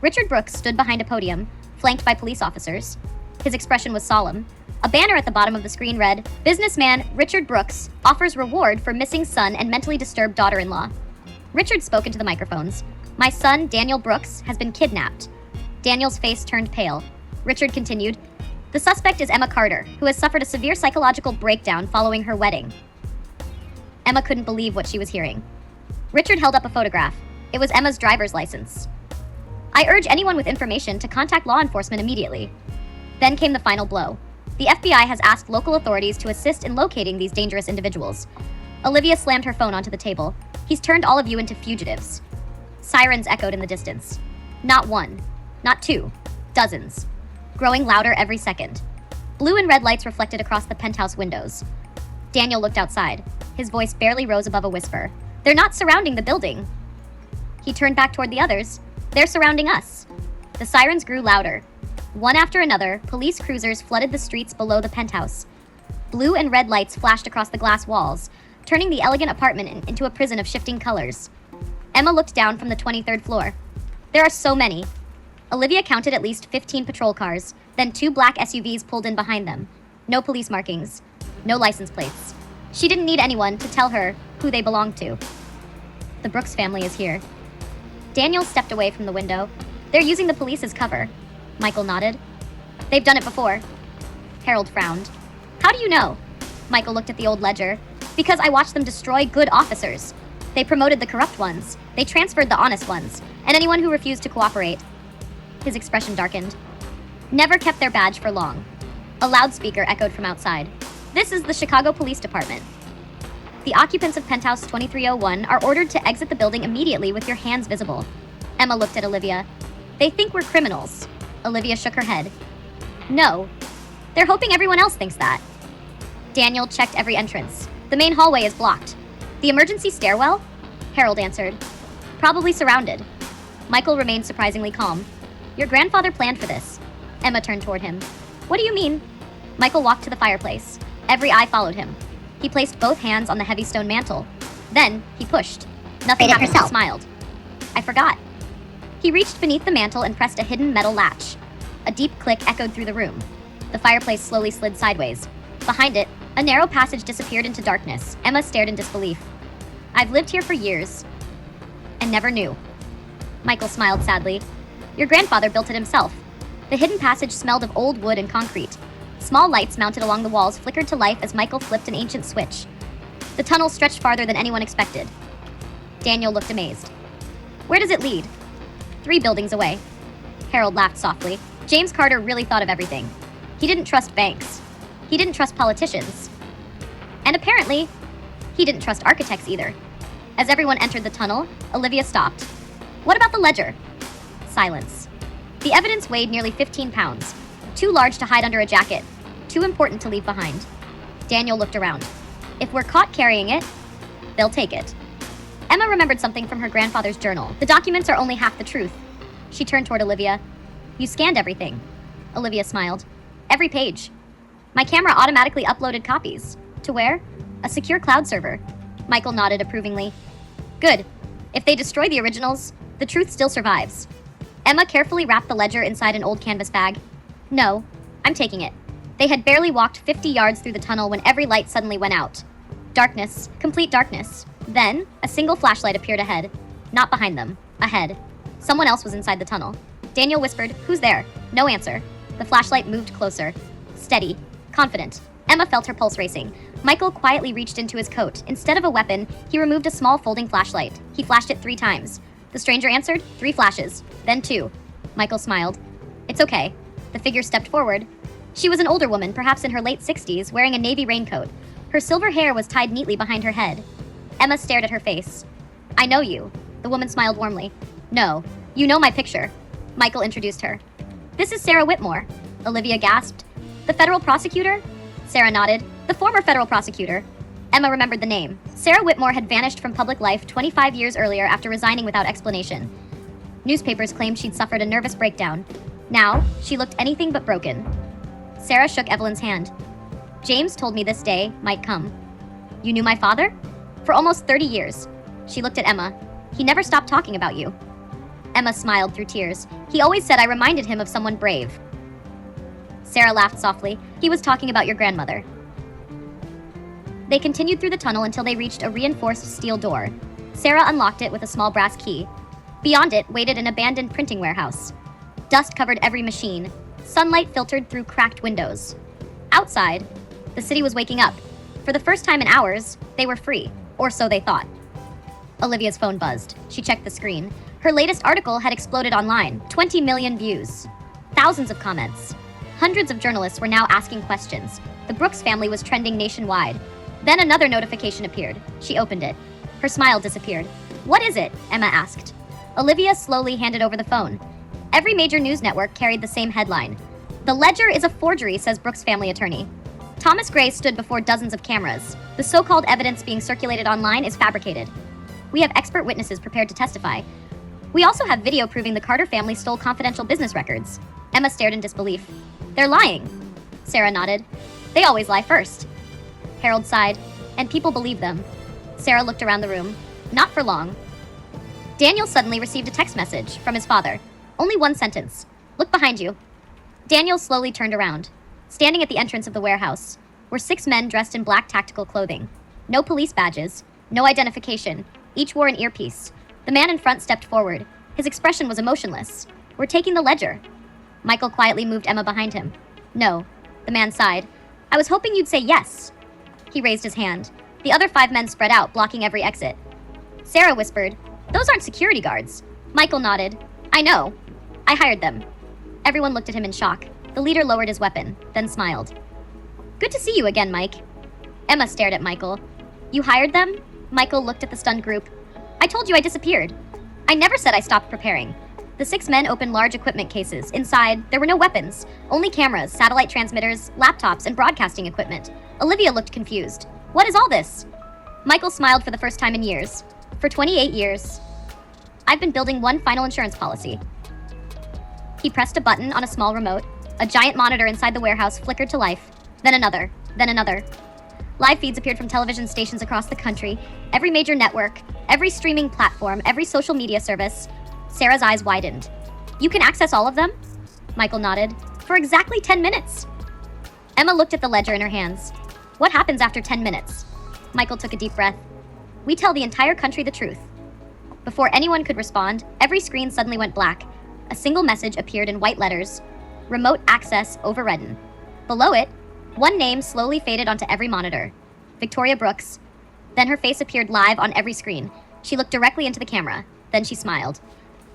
Richard Brooks stood behind a podium, flanked by police officers. His expression was solemn. A banner at the bottom of the screen read, Businessman Richard Brooks offers reward for missing son and mentally disturbed daughter-in-law. Richard spoke into the microphones. My son, Daniel Brooks, has been kidnapped. Daniel's face turned pale. Richard continued, the suspect is Emma Carter, who has suffered a severe psychological breakdown following her wedding. Emma couldn't believe what she was hearing. Richard held up a photograph. It was Emma's driver's license. I urge anyone with information to contact law enforcement immediately. Then came the final blow. The FBI has asked local authorities to assist in locating these dangerous individuals. Olivia slammed her phone onto the table. He's turned all of you into fugitives. Sirens echoed in the distance. Not one, not two, dozens. Growing louder every second. Blue and red lights reflected across the penthouse windows. Daniel looked outside. His voice barely rose above a whisper. They're not surrounding the building. He turned back toward the others. They're surrounding us. The sirens grew louder. One after another, police cruisers flooded the streets below the penthouse. Blue and red lights flashed across the glass walls, turning the elegant apartment into a prison of shifting colors. Emma looked down from the 23rd floor. There are so many. Olivia counted at least 15 patrol cars, then 2 black SUVs pulled in behind them. No police markings, no license plates. She didn't need anyone to tell her who they belonged to. The Brooks family is here. Daniel stepped away from the window. They're using the police as cover. Michael nodded. They've done it before. Harold frowned. How do you know? Michael looked at the old ledger. Because I watched them destroy good officers. They promoted the corrupt ones. They transferred the honest ones. And anyone who refused to cooperate. His expression darkened. Never kept their badge for long. A loudspeaker echoed from outside. This is the Chicago Police Department. The occupants of Penthouse 2301 are ordered to exit the building immediately with your hands visible. Emma looked at Olivia. They think we're criminals. Olivia shook her head. No. They're hoping everyone else thinks that. Daniel checked every entrance. The main hallway is blocked. The emergency stairwell? Harold answered. Probably surrounded. Michael remained surprisingly calm. Your grandfather planned for this. Emma turned toward him. What do you mean? Michael walked to the fireplace. Every eye followed him. He placed both hands on the heavy stone mantle. Then, he pushed. Nothing happened. He smiled. I forgot. He reached beneath the mantle and pressed a hidden metal latch. A deep click echoed through the room. The fireplace slowly slid sideways. Behind it, a narrow passage disappeared into darkness. Emma stared in disbelief. I've lived here for years. And never knew. Michael smiled sadly. Your grandfather built it himself. The hidden passage smelled of old wood and concrete. Small lights mounted along the walls flickered to life as Michael flipped an ancient switch. The tunnel stretched farther than anyone expected. Daniel looked amazed. Where does it lead? 3 buildings away. Harold laughed softly. James Carter really thought of everything. He didn't trust banks. He didn't trust politicians. And apparently, he didn't trust architects either. As everyone entered the tunnel, Olivia stopped. What about the ledger? Silence. The evidence weighed nearly 15 pounds. Too large to hide under a jacket. Too important to leave behind. Daniel looked around. If we're caught carrying it, they'll take it. Emma remembered something from her grandfather's journal. The documents are only half the truth. She turned toward Olivia. You scanned everything. Olivia smiled. Every page. My camera automatically uploaded copies. To where? A secure cloud server. Michael nodded approvingly. Good. If they destroy the originals, the truth still survives. Emma carefully wrapped the ledger inside an old canvas bag. No, I'm taking it. They had barely walked 50 yards through the tunnel when every light suddenly went out. Darkness, complete darkness. Then, a single flashlight appeared ahead. Not behind them, ahead. Someone else was inside the tunnel. Daniel whispered, Who's there? No answer. The flashlight moved closer. Steady, confident. Emma felt her pulse racing. Michael quietly reached into his coat. Instead of a weapon, he removed a small folding flashlight. He flashed it 3 times. The stranger answered, 3 flashes, then 2. Michael smiled. It's okay. The figure stepped forward. She was an older woman, perhaps in her late 60s, wearing a navy raincoat. Her silver hair was tied neatly behind her head. Emma stared at her face. I know you. The woman smiled warmly. No, you know my picture. Michael introduced her. This is Sarah Whitmore. Olivia gasped. The federal prosecutor? Sarah nodded. The former federal prosecutor. Emma remembered the name. Sarah Whitmore had vanished from public life 25 years earlier after resigning without explanation. Newspapers claimed she'd suffered a nervous breakdown. Now, she looked anything but broken. Sarah shook Evelyn's hand. James told me this day might come. You knew my father? For almost 30 years. She looked at Emma. He never stopped talking about you. Emma smiled through tears. He always said I reminded him of someone brave. Sarah laughed softly. He was talking about your grandmother. They continued through the tunnel until they reached a reinforced steel door. Sarah unlocked it with a small brass key. Beyond it waited an abandoned printing warehouse. Dust covered every machine. Sunlight filtered through cracked windows. Outside, the city was waking up. For the first time in hours, they were free, or so they thought. Olivia's phone buzzed. She checked the screen. Her latest article had exploded online. 20 million views. Thousands of comments. Hundreds of journalists were now asking questions. The Brooks family was trending nationwide. Then another notification appeared. She opened it. Her smile disappeared. What is it? Emma asked. Olivia slowly handed over the phone. Every major news network carried the same headline. The ledger is a forgery, says Brooks' family attorney. Thomas Gray stood before dozens of cameras. The so-called evidence being circulated online is fabricated. We have expert witnesses prepared to testify. We also have video proving the Carter family stole confidential business records. Emma stared in disbelief. They're lying. Sarah nodded. They always lie first. Harold sighed, and people believe them. Sarah looked around the room. Not for long. Daniel suddenly received a text message from his father. Only one sentence. Look behind you. Daniel slowly turned around. Standing at the entrance of the warehouse were 6 men dressed in black tactical clothing. No police badges, no identification. Each wore an earpiece. The man in front stepped forward. His expression was emotionless. We're taking the ledger. Michael quietly moved Emma behind him. No. The man sighed. I was hoping you'd say yes. He raised his hand. The other 5 men spread out, blocking every exit. Sarah whispered, Those aren't security guards. Michael nodded. I know. I hired them. Everyone looked at him in shock. The leader lowered his weapon, then smiled. Good to see you again, Mike. Emma stared at Michael. You hired them? Michael looked at the stunned group. I told you I disappeared. I never said I stopped preparing. The 6 men opened large equipment cases. Inside, there were no weapons, only cameras, satellite transmitters, laptops, and broadcasting equipment. Olivia looked confused. What is all this? Michael smiled for the first time in years. For 28 years, I've been building one final insurance policy. He pressed a button on a small remote. A giant monitor inside the warehouse flickered to life. Then another. Then another. Live feeds appeared from television stations across the country. Every major network, every streaming platform, every social media service. Sarah's eyes widened. You can access all of them? Michael nodded. For exactly 10 minutes. Emma looked at the ledger in her hands. What happens after 10 minutes? Michael took a deep breath. We tell the entire country the truth. Before anyone could respond, every screen suddenly went black. A single message appeared in white letters. Remote access overridden. Below it, one name slowly faded onto every monitor. Victoria Brooks. Then her face appeared live on every screen. She looked directly into the camera. Then she smiled.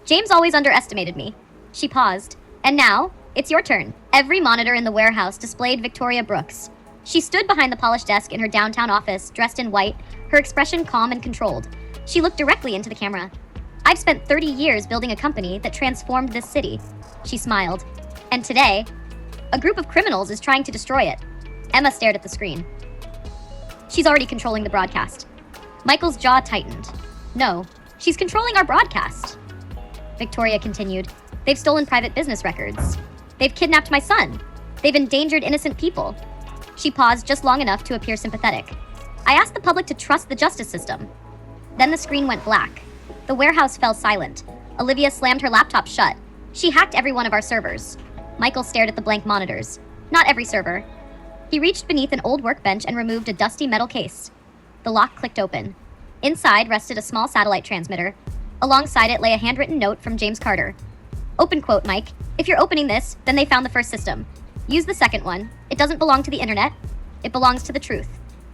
James always underestimated me. She paused. And now, it's your turn. Every monitor in the warehouse displayed Victoria Brooks. She stood behind the polished desk in her downtown office, dressed in white, her expression calm and controlled. She looked directly into the camera. I've spent 30 years building a company that transformed this city. She smiled. And today, a group of criminals is trying to destroy it. Emma stared at the screen. She's already controlling the broadcast. Michael's jaw tightened. No, she's controlling our broadcast. Victoria continued. They've stolen private business records. They've kidnapped my son. They've endangered innocent people. She paused just long enough to appear sympathetic. I asked the public to trust the justice system. Then the screen went black. The warehouse fell silent. Olivia slammed her laptop shut. She hacked every one of our servers. Michael stared at the blank monitors. Not every server. He reached beneath an old workbench and removed a dusty metal case. The lock clicked open. Inside rested a small satellite transmitter. Alongside it lay a handwritten note from James Carter. Open quote, Mike. If you're opening this, then they found the first system. Use the second one. It doesn't belong to the internet. It belongs to the truth.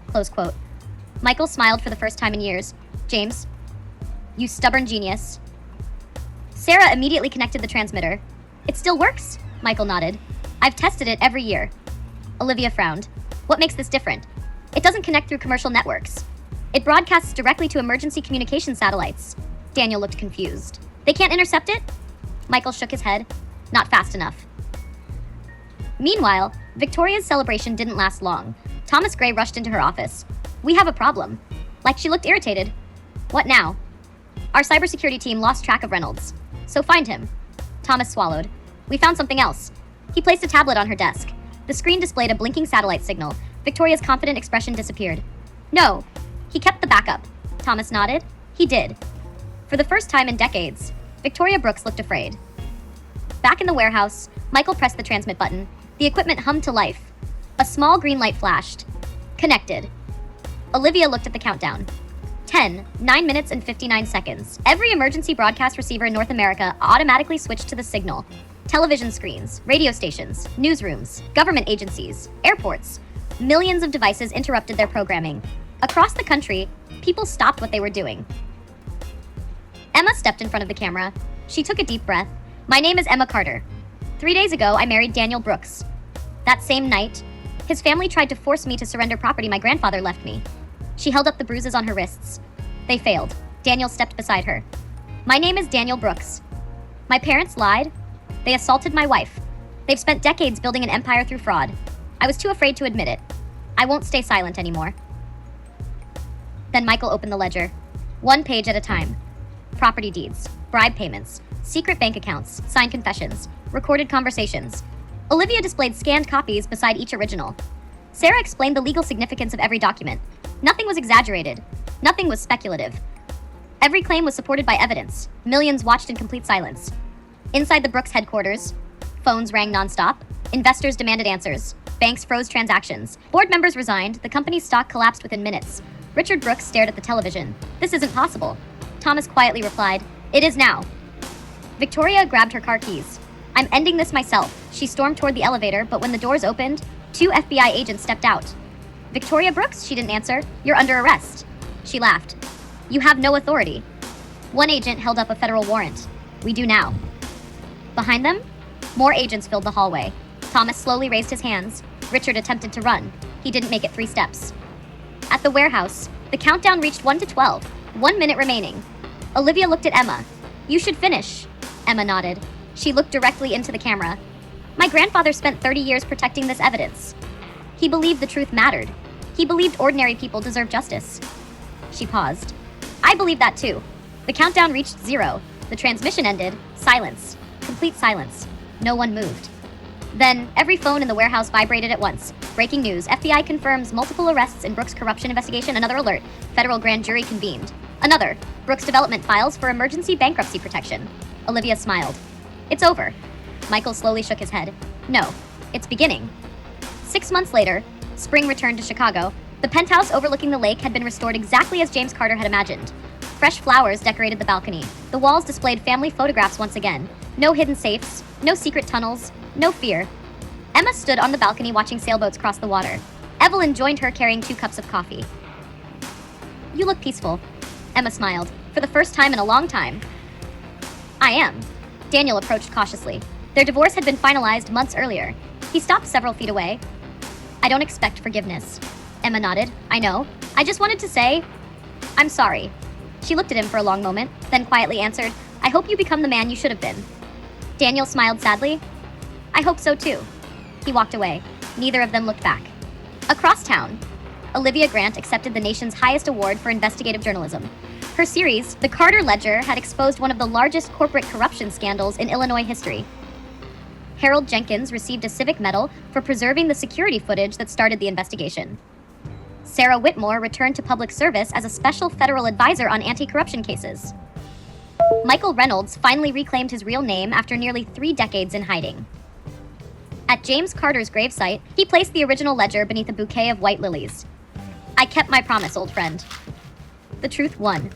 Close quote. Michael smiled for the first time in years. James, you stubborn genius. Sarah immediately connected the transmitter. It still works? Michael nodded. I've tested it every year. Olivia frowned. What makes this different? It doesn't connect through commercial networks. It broadcasts directly to emergency communication satellites. Daniel looked confused. They can't intercept it? Michael shook his head. Not fast enough. Meanwhile, Victoria's celebration didn't last long. Thomas Gray rushed into her office. We have a problem. Like she looked irritated. What now? Our cybersecurity team lost track of Reynolds. So find him. Thomas swallowed. We found something else. He placed a tablet on her desk. The screen displayed a blinking satellite signal. Victoria's confident expression disappeared. No, he kept the backup. Thomas nodded. He did. For the first time in decades, Victoria Brooks looked afraid. Back in the warehouse, Michael pressed the transmit button. The equipment hummed to life. A small green light flashed. Connected. Olivia looked at the countdown. 10, 9 minutes and 59 seconds. Every emergency broadcast receiver in North America automatically switched to the signal. Television screens, radio stations, newsrooms, government agencies, airports. Millions of devices interrupted their programming. Across the country, people stopped what they were doing. Emma stepped in front of the camera. She took a deep breath. My name is Emma Carter. 3 days ago, I married Daniel Brooks. That same night, his family tried to force me to surrender property my grandfather left me. She held up the bruises on her wrists. They failed. Daniel stepped beside her. My name is Daniel Brooks. My parents lied. They assaulted my wife. They've spent decades building an empire through fraud. I was too afraid to admit it. I won't stay silent anymore. Then Michael opened the ledger. 1 page at a time. Property deeds, bribe payments, secret bank accounts, signed confessions, recorded conversations. Olivia displayed scanned copies beside each original. Sarah explained the legal significance of every document. Nothing was exaggerated. Nothing was speculative. Every claim was supported by evidence. Millions watched in complete silence. Inside the Brooks headquarters, phones rang nonstop. Investors demanded answers. Banks froze transactions. Board members resigned. The company's stock collapsed within minutes. Richard Brooks stared at the television. This isn't possible. Thomas quietly replied, "It is now." Victoria grabbed her car keys. "I'm ending this myself." She stormed toward the elevator, but when the doors opened, 2 FBI agents stepped out. "Victoria Brooks?" She didn't answer. "You're under arrest." She laughed. "You have no authority." One agent held up a federal warrant. "We do now." Behind them, more agents filled the hallway. Thomas slowly raised his hands. Richard attempted to run. He didn't make it 3 steps. At the warehouse, the countdown reached 1 to 12. 1 minute remaining. Olivia looked at Emma. "You should finish." Emma nodded. She looked directly into the camera. "My grandfather spent 30 years protecting this evidence. He believed the truth mattered. He believed ordinary people deserve justice." She paused. "I believe that too." The countdown reached 0. The transmission ended. Silence. Complete silence. No one moved. Then, every phone in the warehouse vibrated at once. Breaking news. FBI confirms multiple arrests in Brooks' corruption investigation. Another alert. Federal grand jury convened. Another. Brooks development files for emergency bankruptcy protection. Olivia smiled. "It's over." Michael slowly shook his head. "No. It's beginning." 6 months later, spring returned to Chicago. The penthouse overlooking the lake had been restored exactly as James Carter had imagined. Fresh flowers decorated the balcony. The walls displayed family photographs once again. No hidden safes, no secret tunnels, no fear. Emma stood on the balcony watching sailboats cross the water. Evelyn joined her carrying 2 cups of coffee. "You look peaceful." Emma smiled. "For the first time in a long time." "I am." Daniel approached cautiously. Their divorce had been finalized months earlier. He stopped several feet away. "I don't expect forgiveness." Emma nodded. "I know. I just wanted to say, I'm sorry." She looked at him for a long moment, then quietly answered, "I hope you become the man you should have been." Daniel smiled sadly. "I hope so too." He walked away. Neither of them looked back. Across town, Olivia Grant accepted the nation's highest award for investigative journalism. Her series, The Carter Ledger, had exposed one of the largest corporate corruption scandals in Illinois history. Harold Jenkins received a civic medal for preserving the security footage that started the investigation. Sarah Whitmore returned to public service as a special federal advisor on anti-corruption cases. Michael Reynolds finally reclaimed his real name after nearly 3 decades in hiding. At James Carter's gravesite, he placed the original ledger beneath a bouquet of white lilies. "I kept my promise, old friend." The truth won.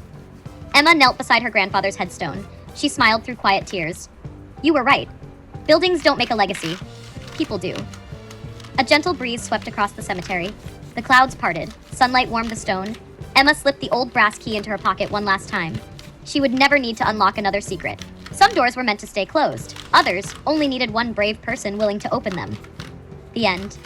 Emma knelt beside her grandfather's headstone. She smiled through quiet tears. "You were right. Buildings don't make a legacy. People do." A gentle breeze swept across the cemetery. The clouds parted. Sunlight warmed the stone. Emma slipped the old brass key into her pocket one last time. She would never need to unlock another secret. Some doors were meant to stay closed. Others only needed one brave person willing to open them. The end.